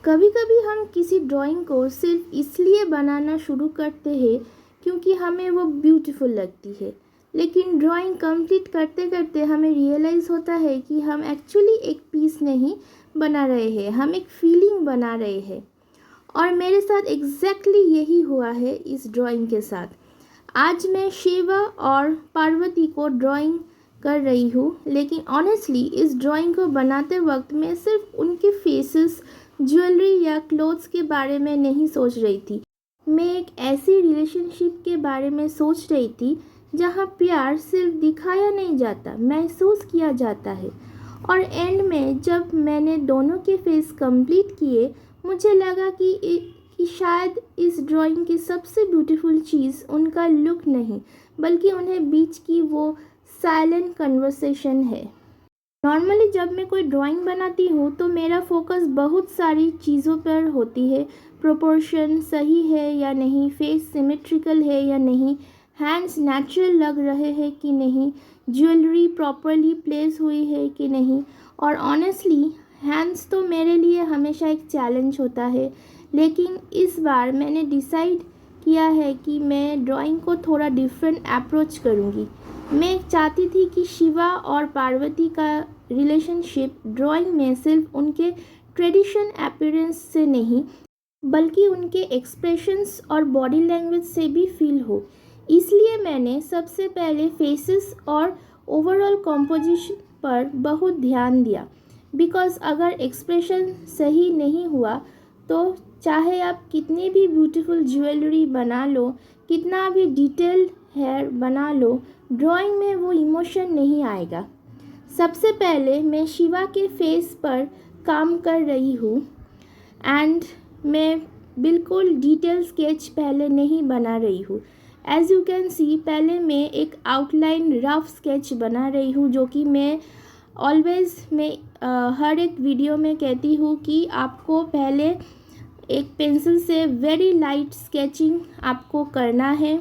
कभी कभी हम किसी ड्राइंग को सिर्फ इसलिए बनाना शुरू करते हैं क्योंकि हमें वो ब्यूटीफुल लगती है, लेकिन ड्राइंग कंप्लीट करते करते हमें रियलाइज़ होता है कि हम एक्चुअली एक पीस नहीं बना रहे हैं, हम एक फीलिंग बना रहे हैं। और मेरे साथ एग्जैक्टली यही हुआ है इस ड्राइंग के साथ। आज मैं शिवा और पार्वती को ड्राइंग कर रही हूँ, लेकिन ऑनेस्टली इस ड्राइंग को बनाते वक्त मैं सिर्फ उनके फेसेस, ज्वेलरी या क्लोथ्स के बारे में नहीं सोच रही थी। मैं एक ऐसी रिलेशनशिप के बारे में सोच रही थी जहाँ प्यार सिर्फ दिखाया नहीं जाता, महसूस किया जाता है। और एंड में जब मैंने दोनों के फेस कंप्लीट किए, मुझे लगा कि शायद इस ड्राइंग की सबसे ब्यूटीफुल चीज़ उनका लुक नहीं, बल्कि उन्हें बीच की वो साइलेंट कन्वर्सेशन है। नॉर्मली जब मैं कोई ड्राइंग बनाती हूँ तो मेरा फोकस बहुत सारी चीज़ों पर होती है। प्रोपोर्शन सही है या नहीं, फेस सिमेट्रिकल है या नहीं, हैंड्स नेचुरल लग रहे हैं कि नहीं, ज्वेलरी प्रॉपरली प्लेस हुई है कि नहीं। और ऑनेस्टली हैंड्स तो मेरे लिए हमेशा एक चैलेंज होता है, लेकिन इस बार मैंने डिसाइड किया है कि मैं ड्राइंग को थोड़ा डिफरेंट अप्रोच करूँगी। मैं चाहती थी कि शिवा और पार्वती का रिलेशनशिप ड्राइंग में सिर्फ उनके ट्रेडिशन अपीयरेंस से नहीं, बल्कि उनके एक्सप्रेशंस और बॉडी लैंग्वेज से भी फील हो। इसलिए मैंने सबसे पहले फेसेस और ओवरऑल कॉम्पोजिशन पर बहुत ध्यान दिया, बिकॉज़ अगर एक्सप्रेशन सही नहीं हुआ तो चाहे आप कितनी भी ब्यूटीफुल ज्वेलरी बना लो, कितना भी डिटेल्ड हेयर बना लो, ड्राइंग में वो इमोशन नहीं आएगा। सबसे पहले मैं शिवा के फेस पर काम कर रही हूँ एंड मैं बिल्कुल डिटेल स्केच पहले नहीं बना रही हूँ। एज यू कैन सी, पहले मैं एक आउटलाइन रफ स्केच बना रही हूँ, जो कि मैं हर एक वीडियो में कहती हूँ कि आपको पहले एक पेंसिल से वेरी लाइट स्केचिंग आपको करना है।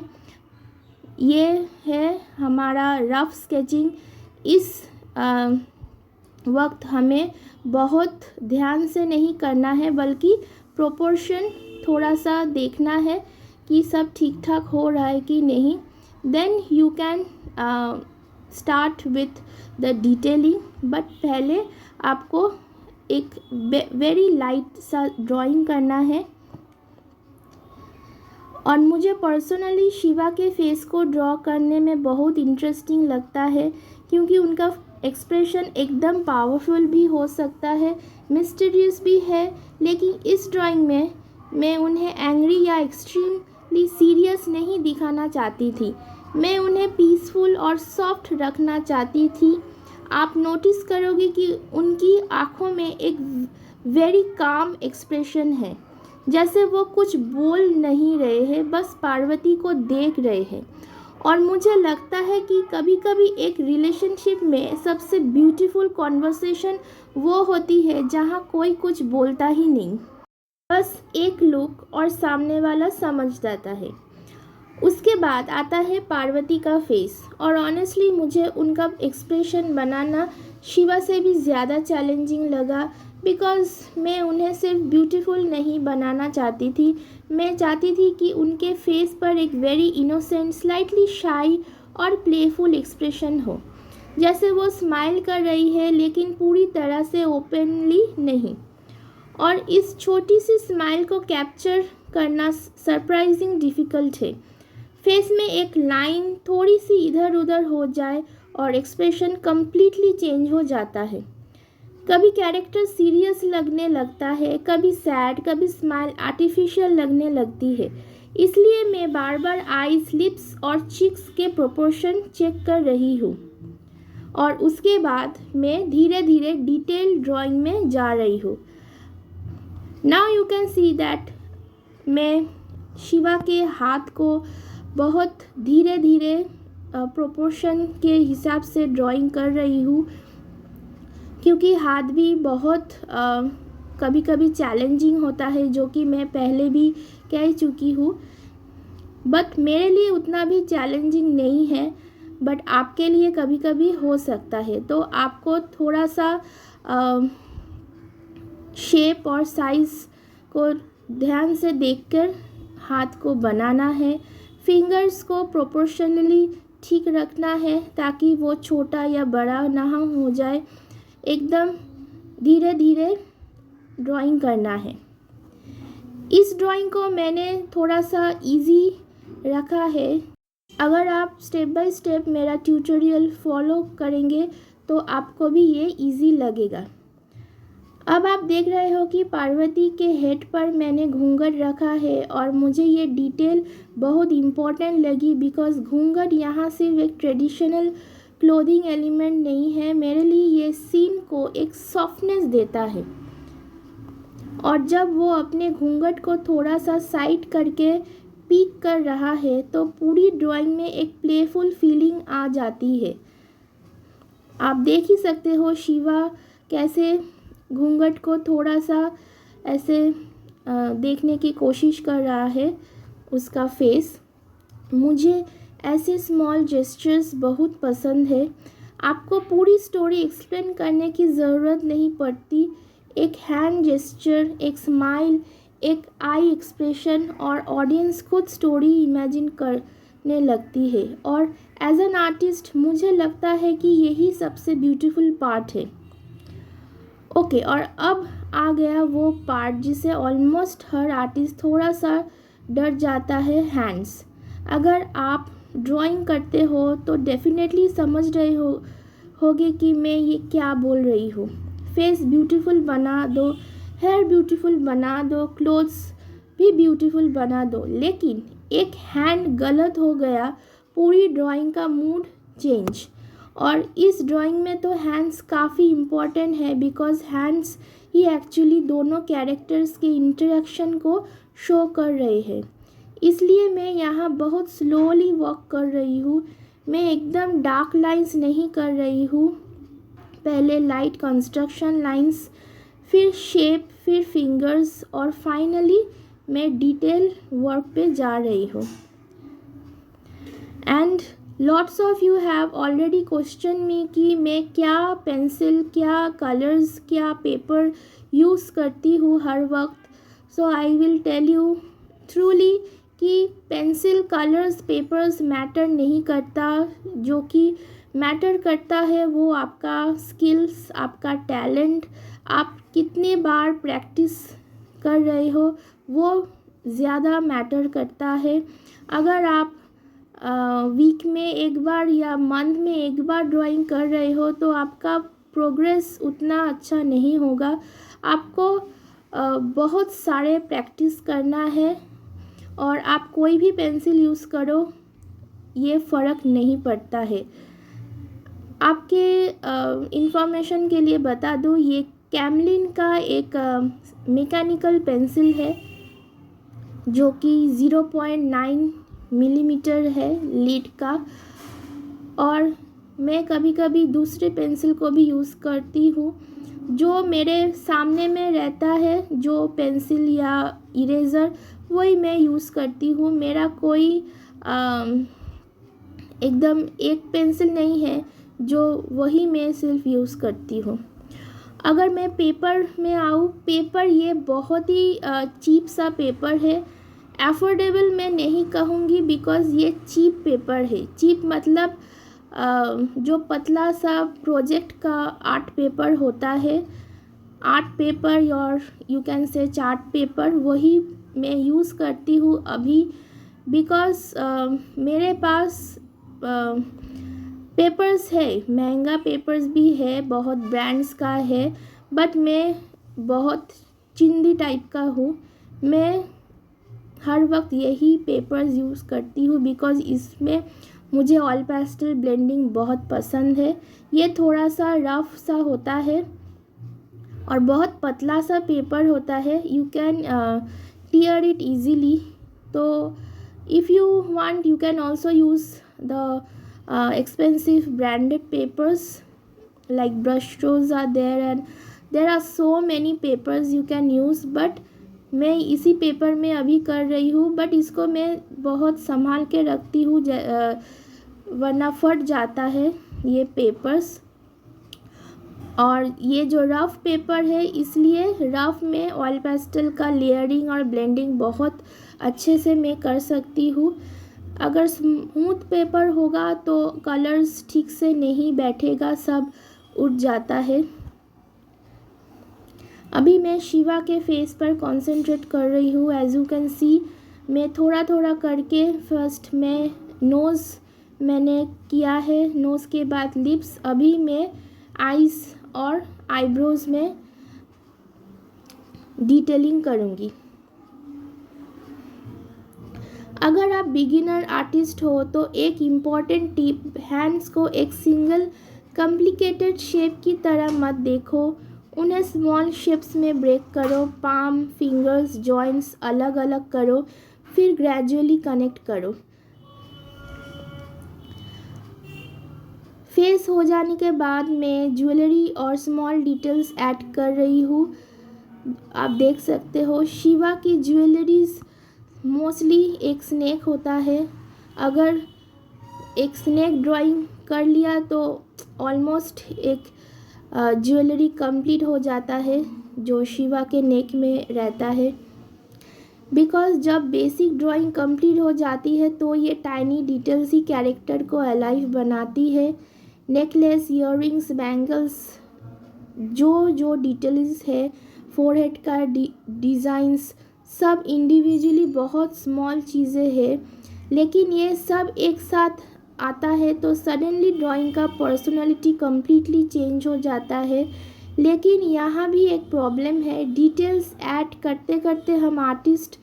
ये है हमारा रफ स्केचिंग। इस वक्त हमें बहुत ध्यान से नहीं करना है, बल्कि प्रोपोर्शन थोड़ा सा देखना है कि सब ठीक ठाक हो रहा है कि नहीं। Then you can start with the detailing, but पहले आपको एक वेरी लाइट सा ड्राइंग करना है। और मुझे पर्सनली शिवा के फेस को ड्रॉ करने में बहुत इंटरेस्टिंग लगता है, क्योंकि उनका एक्सप्रेशन एकदम पावरफुल भी हो सकता है, मिस्टीरियस भी है। लेकिन इस ड्राइंग में मैं उन्हें एंग्री या एक्सट्रीमली सीरियस नहीं दिखाना चाहती थी। मैं उन्हें पीसफुल और सॉफ्ट रखना चाहती थी। आप नोटिस करोगे कि उनकी आँखों में एक वेरी काम एक्सप्रेशन है, जैसे वो कुछ बोल नहीं रहे हैं, बस पार्वती को देख रहे हैं। और मुझे लगता है कि कभी कभी एक रिलेशनशिप में सबसे ब्यूटीफुल कॉन्वर्सेशन वो होती है जहाँ कोई कुछ बोलता ही नहीं, बस एक लुक और सामने वाला समझ जाता है। उसके बाद आता है पार्वती का फेस, और ऑनेस्टली मुझे उनका एक्सप्रेशन बनाना शिवा से भी ज़्यादा चैलेंजिंग लगा, बिकॉज़ मैं उन्हें सिर्फ ब्यूटीफुल नहीं बनाना चाहती थी, मैं चाहती थी कि उनके फेस पर एक वेरी इनोसेंट, स्लाइटली शाई और प्लेफुल एक्सप्रेशन हो, जैसे वो स्माइल कर रही है लेकिन पूरी तरह से ओपनली नहीं। और इस छोटी सी स्माइल को कैप्चर करना सरप्राइजिंग डिफ़िकल्ट है। फेस में एक लाइन थोड़ी सी इधर उधर हो जाए और एक्सप्रेशन कम्प्लीटली चेंज हो जाता है। कभी कैरेक्टर सीरियस लगने लगता है, कभी सैड, कभी स्माइल आर्टिफिशियल लगने लगती है। इसलिए मैं बार बार आईज, लिप्स और चिक्स के प्रोपोर्शन चेक कर रही हूँ, और उसके बाद मैं धीरे धीरे डिटेल ड्राइंग में जा रही हूँ। Now you can see that मैं शिवा के हाथ को बहुत धीरे धीरे प्रोपोर्शन के हिसाब से ड्राइंग कर रही हूँ, क्योंकि हाथ भी बहुत कभी कभी चैलेंजिंग होता है, जो कि मैं पहले भी कह चुकी हूँ। बट मेरे लिए उतना भी चैलेंजिंग नहीं है, बट आपके लिए कभी कभी हो सकता है। तो आपको थोड़ा सा शेप और साइज़ को ध्यान से देखकर हाथ को बनाना है। फिंगर्स को प्रोपोर्शनली ठीक रखना है ताकि वो छोटा या बड़ा ना हो जाए। एकदम धीरे धीरे ड्राइंग करना है। इस ड्राइंग को मैंने थोड़ा सा इजी रखा है। अगर आप स्टेप बाय स्टेप मेरा ट्यूटोरियल फॉलो करेंगे तो आपको भी ये इजी लगेगा। अब आप देख रहे हो कि पार्वती के हेड पर मैंने घूंघट रखा है और मुझे ये डिटेल बहुत इम्पोर्टेंट लगी बिकॉज़ घूंघट यहाँ सिर्फ एक ट्रेडिशनल क्लोथिंग एलिमेंट नहीं है, मेरे लिए ये सीन को एक सॉफ्टनेस देता है। और जब वो अपने घूंघट को थोड़ा सा साइड करके पीक कर रहा है तो पूरी ड्राइंग में एक प्लेफुल फीलिंग आ जाती है। आप देख ही सकते हो शिवा कैसे घूंघट को थोड़ा सा ऐसे देखने की कोशिश कर रहा है, उसका फेस। मुझे ऐसे स्मॉल जेस्चर्स बहुत पसंद है। आपको पूरी स्टोरी एक्सप्लेन करने की ज़रूरत नहीं पड़ती। एक हैंड जेस्चर, एक स्माइल, एक आई एक्सप्रेशन और ऑडियंस खुद स्टोरी इमेजिन करने लगती है। और एज एन आर्टिस्ट मुझे लगता है कि यही सबसे ब्यूटीफुल पार्ट है। ओके, और अब आ गया वो पार्ट जिसे ऑलमोस्ट हर आर्टिस्ट थोड़ा सा डर जाता है, हैंड्स। अगर आप ड्राइंग करते हो तो डेफिनेटली समझ रहे होगे कि मैं ये क्या बोल रही हूँ। फेस ब्यूटीफुल बना दो, हेयर ब्यूटीफुल बना दो, क्लोथ्स भी ब्यूटीफुल बना दो, लेकिन एक हैंड गलत हो गया, पूरी ड्राइंग का मूड चेंज। और इस ड्राइंग में तो हैंड्स काफ़ी इम्पॉर्टेंट है बिकॉज हैंड्स ही एक्चुअली दोनों कैरेक्टर्स के इंटरेक्शन को शो कर रहे हैं। इसलिए मैं यहाँ बहुत स्लोली वॉक कर रही हूँ। मैं एकदम डार्क लाइंस नहीं कर रही हूँ। पहले लाइट कंस्ट्रक्शन लाइंस, फिर शेप, फिर फिंगर्स और फाइनली मैं डिटेल वर्क पे जा रही हूँ। And lots of you have already question me कि मैं क्या पेंसिल, क्या कलर्स, क्या पेपर यूज़ करती हूँ हर वक्त। So I will tell you truly कि पेंसिल, कलर्स, पेपर्स मैटर नहीं करता। जो कि मैटर करता है वो आपका स्किल्स, आपका टैलेंट, आप कितने बार प्रैक्टिस कर रहे हो वो ज़्यादा मैटर करता है। अगर आप वीक में एक बार या मंथ में एक बार ड्राइंग कर रहे हो तो आपका प्रोग्रेस उतना अच्छा नहीं होगा। आपको बहुत सारे प्रैक्टिस करना है और आप कोई भी पेंसिल यूज़ करो, ये फ़र्क नहीं पड़ता है। आपके इंफॉर्मेशन के लिए बता दूँ, ये कैमलिन का एक मैकेनिकल पेंसिल है जो कि 0.9 मिलीमीटर है लीड का। और मैं कभी कभी दूसरे पेंसिल को भी यूज़ करती हूँ। जो मेरे सामने में रहता है जो पेंसिल या इरेज़र, वही मैं यूज़ करती हूँ। मेरा कोई एकदम एक पेंसिल नहीं है जो वही मैं सिर्फ यूज़ करती हूँ। अगर मैं पेपर में आऊँ, पेपर ये बहुत ही चीप सा पेपर है। एफोर्डेबल मैं नहीं कहूँगी बिकॉज़ ये चीप पेपर है। चीप मतलब जो पतला सा प्रोजेक्ट का आर्ट पेपर होता है, आर्ट पेपर और you can say chart paper, वही मैं यूज़ करती हूँ अभी बिकॉज़ मेरे पास पेपर्स है, महंगा पेपर्स भी है, बहुत ब्रांड्स का है, बट मैं बहुत चिंदी टाइप का हूँ। मैं हर वक्त यही पेपर्स यूज़ करती हूँ बिकॉज़ इसमें मुझे ऑयल पेस्टल ब्लेंडिंग बहुत पसंद है। ये थोड़ा सा रफ सा होता है और बहुत पतला सा पेपर होता है। You can tear it easily. तो if you want you can also use the expensive branded papers like brush strokes are there and there are so many papers you can use, but मैं इसी paper में अभी कर रही हूँ। But इसको मैं बहुत संभाल के रखती हूँ वरना फट जाता है ये पेपर्स। और ये जो रफ़ पेपर है इसलिए रफ़ में ऑयल पेस्टल का लेयरिंग और ब्लेंडिंग बहुत अच्छे से मैं कर सकती हूँ। अगर स्मूथ पेपर होगा तो कलर्स ठीक से नहीं बैठेगा, सब उड़ जाता है। अभी मैं शिवा के फेस पर कंसंट्रेट कर रही हूँ। एज यू कैन सी मैं थोड़ा थोड़ा करके फर्स्ट मैं नोज़ मैंने किया है, नोज़ के बाद लिप्स, अभी मैं आईज़ और आईब्रोज़ में डिटेलिंग करूँगी। अगर आप बिगिनर आर्टिस्ट हो तो एक इम्पॉर्टेंट टिप, हैंड्स को एक सिंगल कॉम्प्लिकेटेड शेप की तरह मत देखो, उन्हें स्मॉल शेप्स में ब्रेक करो। पाम, फिंगर्स, जॉइंट्स अलग अलग करो, फिर ग्रेजुअली कनेक्ट करो। फेस हो जाने के बाद मैं ज्वेलरी और स्मॉल डिटेल्स ऐड कर रही हूँ। आप देख सकते हो शिवा की ज्वेलरीज मोस्टली एक स्नेक होता है। अगर एक स्नेक ड्राइंग कर लिया तो ऑलमोस्ट एक ज्वेलरी कंप्लीट हो जाता है जो शिवा के नेक में रहता है। बिकॉज जब बेसिक ड्राइंग कंप्लीट हो जाती है तो ये टाइनी डिटेल्स ही कैरेक्टर को अलाइव बनाती है। नेकलेस, इयररिंग्स, बैंगल्स, जो डिटेल्स है, फोरहेड का डिज़ाइंस, सब इंडिविजुअली बहुत स्मॉल चीज़ें हैं, लेकिन ये सब एक साथ आता है तो सडनली ड्राइंग का पर्सनालिटी कम्प्लीटली चेंज हो जाता है। लेकिन यहाँ भी एक प्रॉब्लम है, डिटेल्स ऐड करते करते हम आर्टिस्ट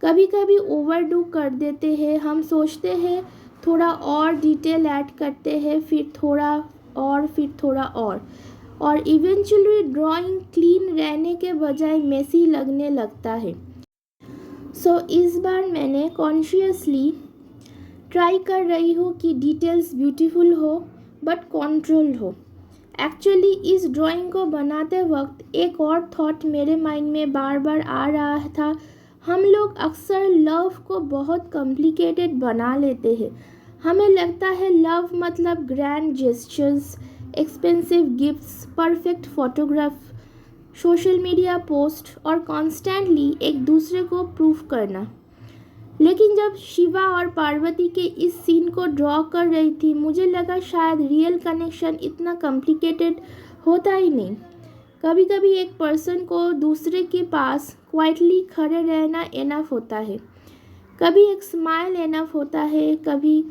कभी कभी ओवरडू कर देते हैं। हम सोचते हैं थोड़ा और डिटेल ऐड करते हैं, फिर थोड़ा और, फिर थोड़ा और इवेंचुअली ड्राइंग क्लीन रहने के बजाय मेसी लगने लगता है। सो इस बार मैंने कॉन्शियसली ट्राई कर रही हूँ कि डिटेल्स ब्यूटीफुल हो बट कंट्रोल्ड हो। एक्चुअली इस ड्राइंग को बनाते वक्त एक और थॉट मेरे माइंड में बार बार आ रहा था। हम लोग अक्सर लव को बहुत कॉम्प्लिकेटेड बना लेते हैं। हमें लगता है लव मतलब grand gestures, expensive gifts, perfect photograph, social media post और कॉन्स्टेंटली एक दूसरे को प्रूफ करना। लेकिन जब शिवा और पार्वती के इस सीन को ड्रॉ कर रही थी मुझे लगा शायद रियल कनेक्शन इतना कॉम्प्लिकेटेड होता ही नहीं। कभी कभी एक पर्सन को दूसरे के पास क्वाइटली खड़े रहना इनफ होता है, कभी एक स्माइल इनफ होता है, कभी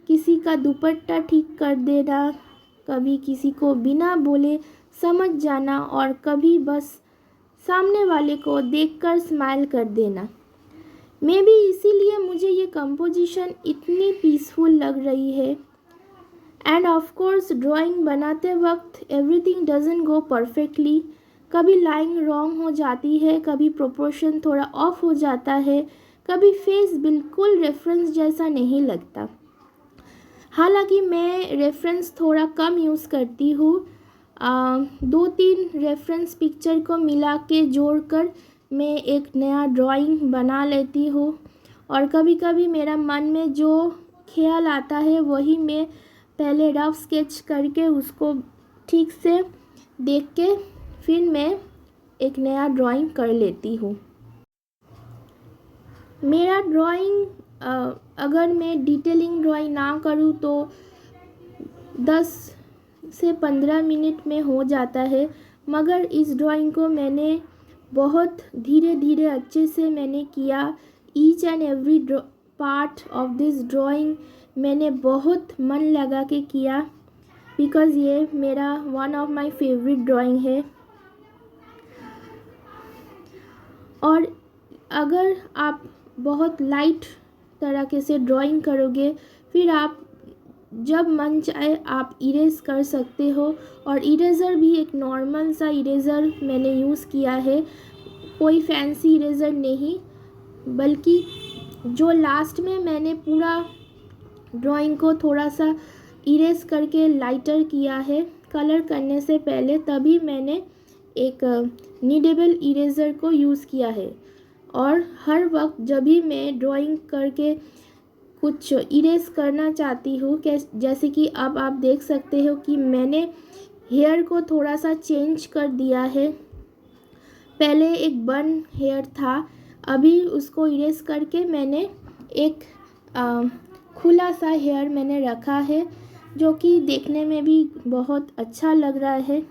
किसी का दुपट्टा ठीक कर देना, कभी किसी को बिना बोले समझ जाना और कभी बस सामने वाले को देखकर स्माइल कर देना। मे बी इसीलिए मुझे ये कंपोजिशन इतनी पीसफुल लग रही है। एंड ऑफ कोर्स ड्राइंग बनाते वक्त एवरीथिंग डजंट गो परफेक्टली। कभी लाइन रॉन्ग हो जाती है, कभी प्रोपोर्शन थोड़ा ऑफ हो जाता है, कभी फेस बिल्कुल रेफरेंस जैसा नहीं लगता। हालांकि मैं रेफरेंस थोड़ा कम यूज़ करती हूँ, 2-3 रेफरेंस पिक्चर को मिला के जोड़कर मैं एक नया ड्राइंग बना लेती हूँ। और कभी कभी मेरा मन में जो ख्याल आता है वही मैं पहले रफ स्केच करके उसको ठीक से देख के फिर मैं एक नया ड्राइंग कर लेती हूँ। मेरा ड्राइंग अगर मैं डिटेलिंग ड्राइंग ना करूँ तो 10 से 15 मिनट में हो जाता है, मगर इस ड्राइंग को मैंने बहुत धीरे धीरे अच्छे से मैंने किया। Each and every part of this drawing मैंने बहुत मन लगा के किया, बिकॉज़ ये मेरा one of my favourite drawing है। और अगर आप बहुत लाइट तरीके से ड्राइंग करोगे फिर आप जब मन चाहे आप इरेज कर सकते हो। और इरेज़र भी एक नॉर्मल सा इरेज़र मैंने यूज़ किया है, कोई फैंसी इरेज़र नहीं, बल्कि जो लास्ट में मैंने पूरा ड्राइंग को थोड़ा सा इरेज करके लाइटर किया है कलर करने से पहले, तभी मैंने एक नीडेबल इरेज़र को यूज़ किया है। और हर वक्त जब भी मैं ड्राइंग करके कुछ इरेज करना चाहती हूँ, जैसे कि अब आप देख सकते हो कि मैंने हेयर को थोड़ा सा चेंज कर दिया है। पहले एक बन हेयर था, अभी उसको इरेज करके मैंने एक खुला सा हेयर मैंने रखा है, जो कि देखने में भी बहुत अच्छा लग रहा है।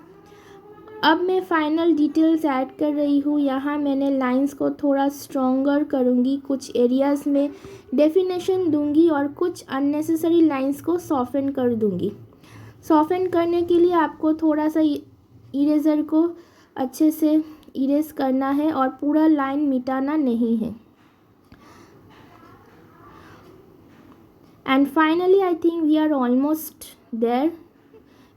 अब मैं फाइनल डिटेल्स ऐड कर रही हूँ। यहाँ मैंने लाइंस को थोड़ा स्ट्रॉन्गर करूँगी, कुछ एरियाज़ में डेफिनेशन दूँगी और कुछ अननेसेसरी लाइंस को सॉफ्टन कर दूँगी। सॉफ्टन करने के लिए आपको थोड़ा सा इरेज़र को अच्छे से इरेज करना है और पूरा लाइन मिटाना नहीं है। And finally I think we are almost there.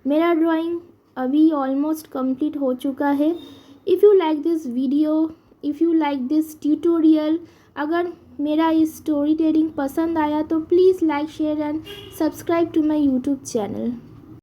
मेरा ड्राइंग अभी ऑलमोस्ट कंप्लीट हो चुका है। If you like this video, if you like this tutorial, अगर मेरा इस स्टोरी टेलिंग पसंद आया तो please like, share and subscribe to my YouTube channel.